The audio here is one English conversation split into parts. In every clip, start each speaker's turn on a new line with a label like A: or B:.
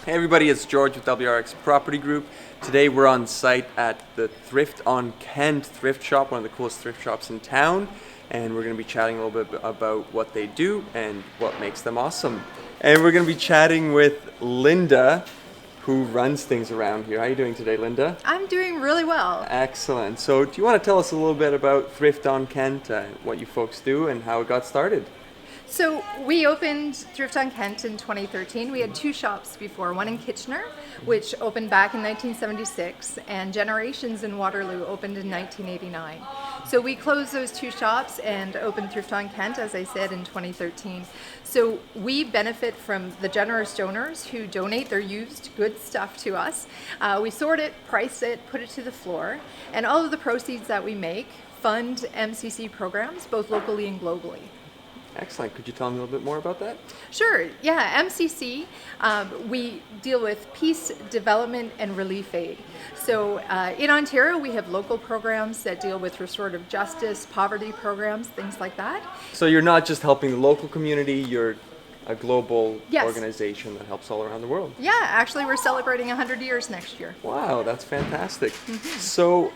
A: Hey everybody, it's George with WRX Property Group. Today we're on site at the Thrift On Kent thrift shop, one of the coolest thrift shops in town, and we're going to be chatting a little bit about what they do and what makes them awesome. And we're going to be chatting with Lynda, who runs things around here. How are you doing today, Lynda?
B: I'm doing really well.
A: Excellent. So do you want to tell us a little bit about Thrift On Kent, what you folks do and how it got started?
B: So we opened Thrift on Kent in 2013. We had two shops before, one in Kitchener, which opened back in 1976, and Generations in Waterloo opened in 1989. So we closed those two shops and opened Thrift on Kent, as I said, in 2013. So we benefit from the generous donors who donate their used good stuff to us. We sort it, price it, put it to the floor, and all of the proceeds that we make fund MCC programs, both locally and globally.
A: Excellent. Could you tell me a little bit more about that?
B: Sure. Yeah, MCC, we deal with peace, development, and relief aid. So in Ontario, we have local programs that deal with restorative justice, poverty programs, things like that.
A: So you're not just helping the local community, you're a global
B: Yes.
A: organization that helps all around the world.
B: Yeah, actually, we're celebrating 100 years next year.
A: Wow, that's fantastic. So,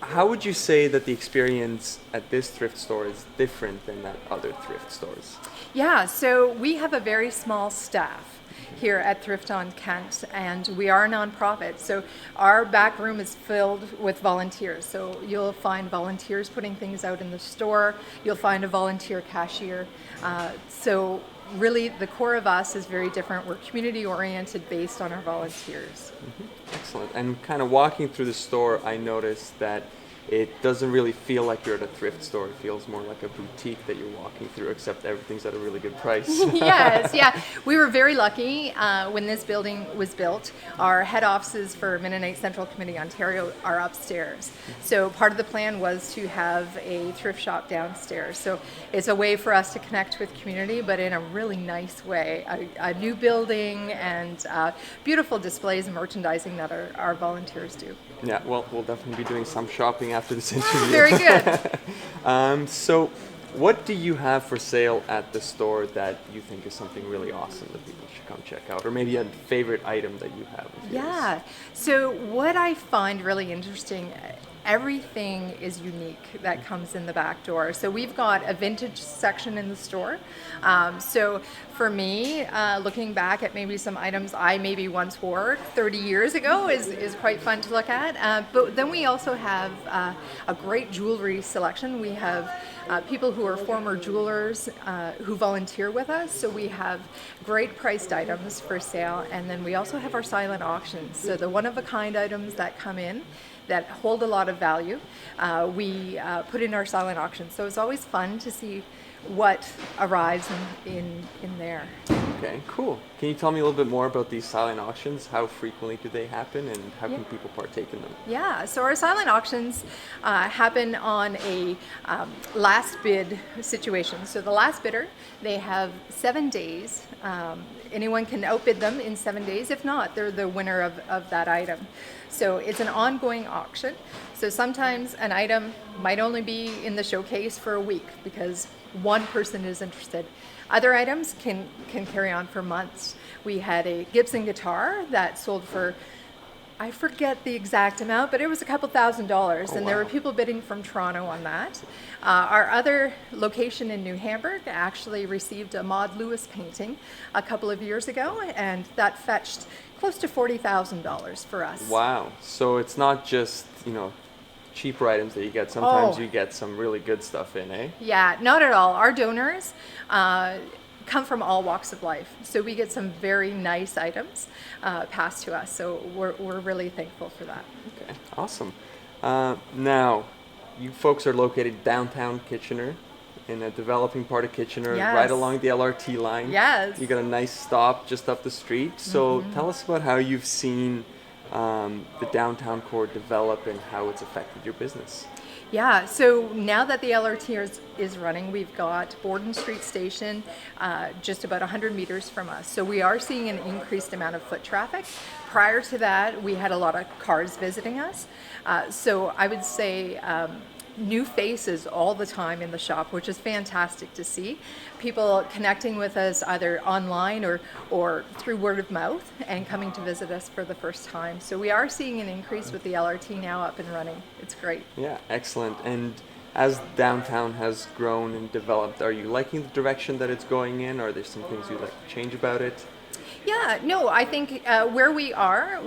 A: how would you say that the experience at this thrift store is different than at other thrift stores?
B: Yeah, so we have a very small staff here at Thrift on Kent, and we are a nonprofit. So our back room is filled with volunteers. So you'll find volunteers putting things out in the store. You'll find a volunteer cashier. So really, the core of us is very different. We're community oriented based on our volunteers.
A: Excellent. And kind of walking through the store, I noticed that it doesn't really feel like you're at a thrift store. It feels more like a boutique that you're walking through, except everything's at a really good price.
B: Yes, yeah. We were very lucky when this building was built. Our head offices for Mennonite Central Committee Ontario are upstairs. So part of the plan was to have a thrift shop downstairs. So it's a way for us to connect with community, but in a really nice way. A new building and beautiful displays and merchandising that our volunteers do.
A: Yeah, well, we'll definitely be doing some shopping after this interview.
B: Very good.
A: So what do you have for sale at the store that you think is something really awesome that people should come check out? Or maybe a favorite item that you have of yours?
B: Yeah. So what I find really interesting, everything is unique that comes in the back door. So we've got a vintage section in the store. So for me, looking back at maybe some items I maybe once wore 30 years ago is quite fun to look at. But then we also have a great jewelry selection. We have people who are former jewelers who volunteer with us. So we have great priced items for sale. And then we also have our silent auctions. So the one-of-a-kind items that come in that hold a lot of value, we put in our silent auction. So it's always fun to see what arrives in there.
A: Okay, cool. Can you tell me a little bit more about these silent auctions? How frequently do they happen and how can people partake in them?
B: Yeah, so our silent auctions happen on a last bid situation. So the last bidder, they have 7 days. Anyone can outbid them in 7 days. If not, they're the winner of that item. So it's an ongoing auction. So sometimes an item might only be in the showcase for a week because one person is interested. Other items can carry on for months. We had a Gibson guitar that sold for, I forget the exact amount, but it was a couple $1,000s, and there were people bidding from Toronto on that. Our other location in New Hamburg actually received a Maud Lewis painting a couple of years ago, and that fetched close to $40,000 for us.
A: Wow. So it's not just, cheaper items that you get. Sometimes you get some really good stuff in, eh?
B: Yeah, not at all. Our donors come from all walks of life. So we get some very nice items passed to us. So we're really thankful for that.
A: Okay, awesome. Now, you folks are located downtown Kitchener, in a developing part of Kitchener,
B: Yes.
A: right along the LRT line.
B: Yes.
A: You got a nice stop just up the street. So tell us about how you've seen the downtown core develop and how it's affected your business.
B: Yeah, so now that the LRT is running, we've got Borden Street Station just about 100 meters from us. So we are seeing an increased amount of foot traffic. Prior to that, we had a lot of cars visiting us. So I would say new faces all the time in the shop, which is fantastic to see. People connecting with us either online or through word of mouth and coming to visit us for the first time. So we are seeing an increase with the LRT now up and running. It's great.
A: Yeah, excellent. And as downtown has grown and developed, are you liking the direction that it's going in? Are there some things you'd like to change about it?
B: Yeah, no, I think where we are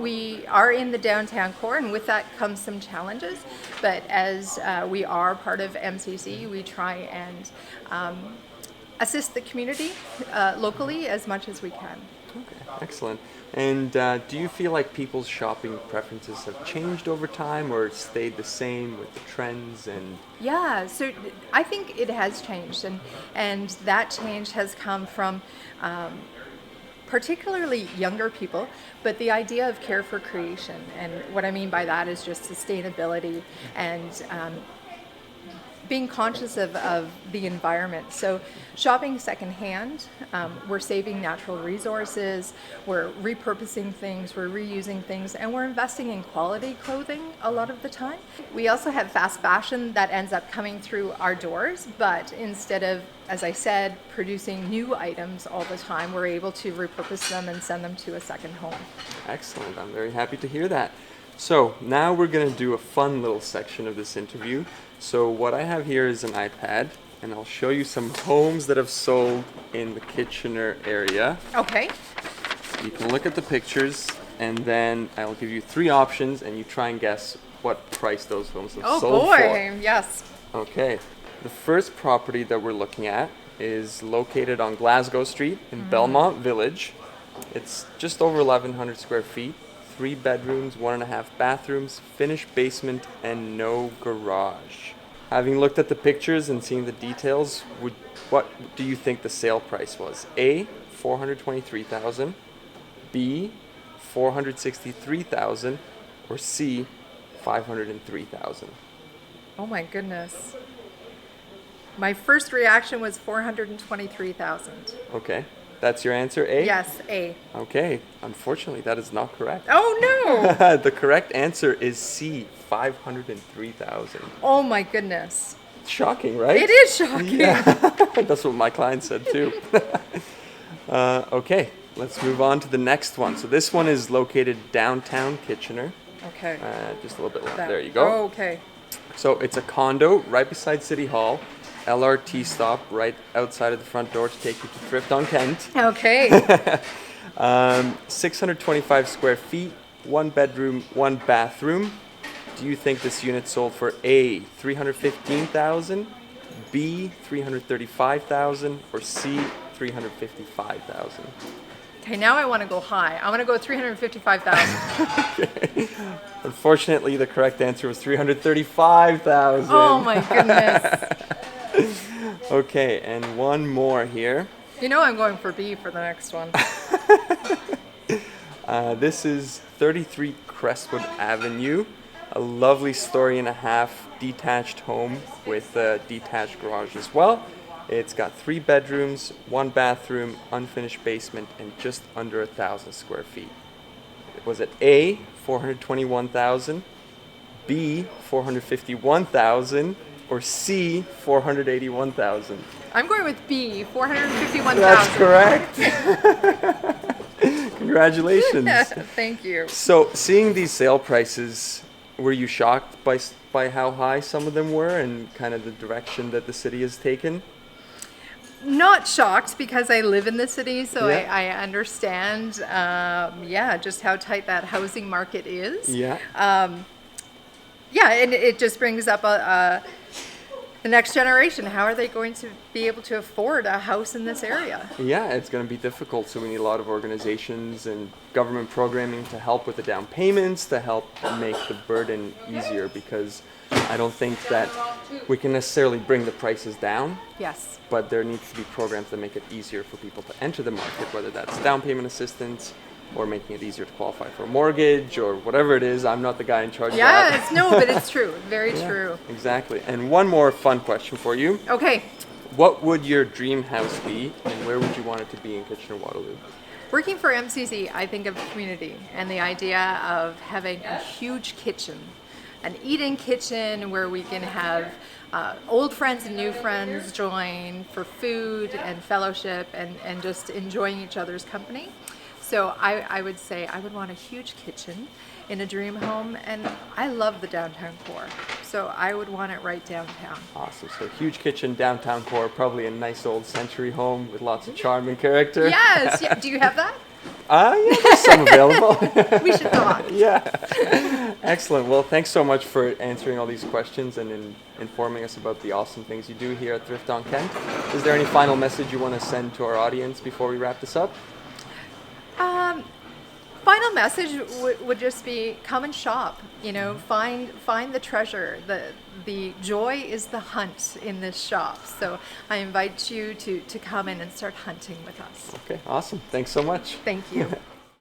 B: in the downtown core, and with that comes some challenges. But as we are part of MCC, we try and assist the community locally as much as we can.
A: Okay, excellent. And do you feel like people's shopping preferences have changed over time or stayed the same with the trends and...
B: Yeah, so I think it has changed, and that change has come from particularly younger people, but the idea of care for creation. And what I mean by that is just sustainability and being conscious of the environment. So shopping secondhand, we're saving natural resources, we're repurposing things, we're reusing things, and we're investing in quality clothing a lot of the time. We also have fast fashion that ends up coming through our doors, but instead of, as I said, producing new items all the time, we're able to repurpose them and send them to a second home.
A: Excellent. I'm very happy to hear that. So now we're going to do a fun little section of this interview. So what I have here is an iPad, and I'll show you some homes that have sold in the Kitchener area.
B: Okay.
A: You can look at the pictures, and then I'll give you 3 options, and you try and guess what price those homes have sold
B: Oh boy,
A: for.
B: yes.
A: Okay. The first property that we're looking at is located on Glasgow Street in Belmont Village. It's just over 1,100 square feet. 3 bedrooms, 1.5 bathrooms, finished basement, and no garage. Having looked at the pictures and seen the details, what do you think the sale price was? A, $423,000, B, $463,000, or C, $503,000?
B: Oh my goodness. My first reaction was 423,000.
A: Okay, that's your answer, A?
B: Yes, A.
A: Okay, unfortunately that is not correct.
B: Oh no!
A: The correct answer is C, 503,000.
B: Oh my goodness.
A: Shocking, right?
B: It is shocking.
A: Yeah, that's what my client said too. Okay, let's move on to the next one. So this one is located downtown Kitchener.
B: Okay.
A: Just a little bit left. There you go.
B: Oh, okay.
A: So it's a condo right beside City Hall. LRT stop right outside of the front door to take you to Thrift on Kent.
B: Okay.
A: 625 square feet, 1 bedroom, 1 bathroom. Do you think this unit sold for A, $315,000, B, $335,000, or C, $355,000?
B: Okay, now I want to go high. I want to go 355,000.
A: Okay. Unfortunately, the correct answer was $335,000.
B: Oh my goodness.
A: Okay, and one more here.
B: You know I'm going for B for the next one.
A: This is 33 Crestwood Avenue, a lovely story-and-a-half detached home with a detached garage as well. It's got 3 bedrooms, 1 bathroom, unfinished basement, and just under 1,000 square feet. Was it A, $421,000, B, $451,000, or C, $481,000?
B: I'm going with B, 451,000.
A: That's correct. Congratulations.
B: Thank you.
A: So, seeing these sale prices, were you shocked by how high some of them were and kind of the direction that the city has taken?
B: Not shocked because I live in the city, so
A: Yeah.
B: I understand, just how tight that housing market is.
A: Yeah.
B: Yeah, and it just brings up the next generation. How are they going to be able to afford a house in this area?
A: Yeah, it's going to be difficult, so we need a lot of organizations and government programming to help with the down payments, to help make the burden easier, because I don't think that we can necessarily bring the prices down,
B: Yes.
A: but there needs to be programs that make it easier for people to enter the market, whether that's down payment assistance or making it easier to qualify for a mortgage or whatever it is. I'm not the guy in charge of that.
B: Yes, no, but it's true. Very true.
A: Exactly. And one more fun question for you.
B: Okay.
A: What would your dream house be, and where would you want it to be in Kitchener-Waterloo?
B: Working for MCC, I think of community and the idea of having a huge kitchen an eat-in kitchen where we can have old friends and new friends join for food and fellowship and just enjoying each other's company. So I would say I would want a huge kitchen in a dream home, and I love the downtown core, so I would want it right downtown.
A: Awesome. So huge kitchen, downtown core, probably a nice old century home with lots of charm and character.
B: Yes. Yeah. Do you have that?
A: Yeah, there's some available.
B: We should talk.
A: Yeah. Excellent. Well, thanks so much for answering all these questions and informing us about the awesome things you do here at Thrift on Kent. Is there any final message you want to send to our audience before we wrap this up?
B: Final message would just be come and shop. Find the treasure. The joy is the hunt in this shop. So I invite you to come in and start hunting with us.
A: Okay, awesome. Thanks so much.
B: Thank you.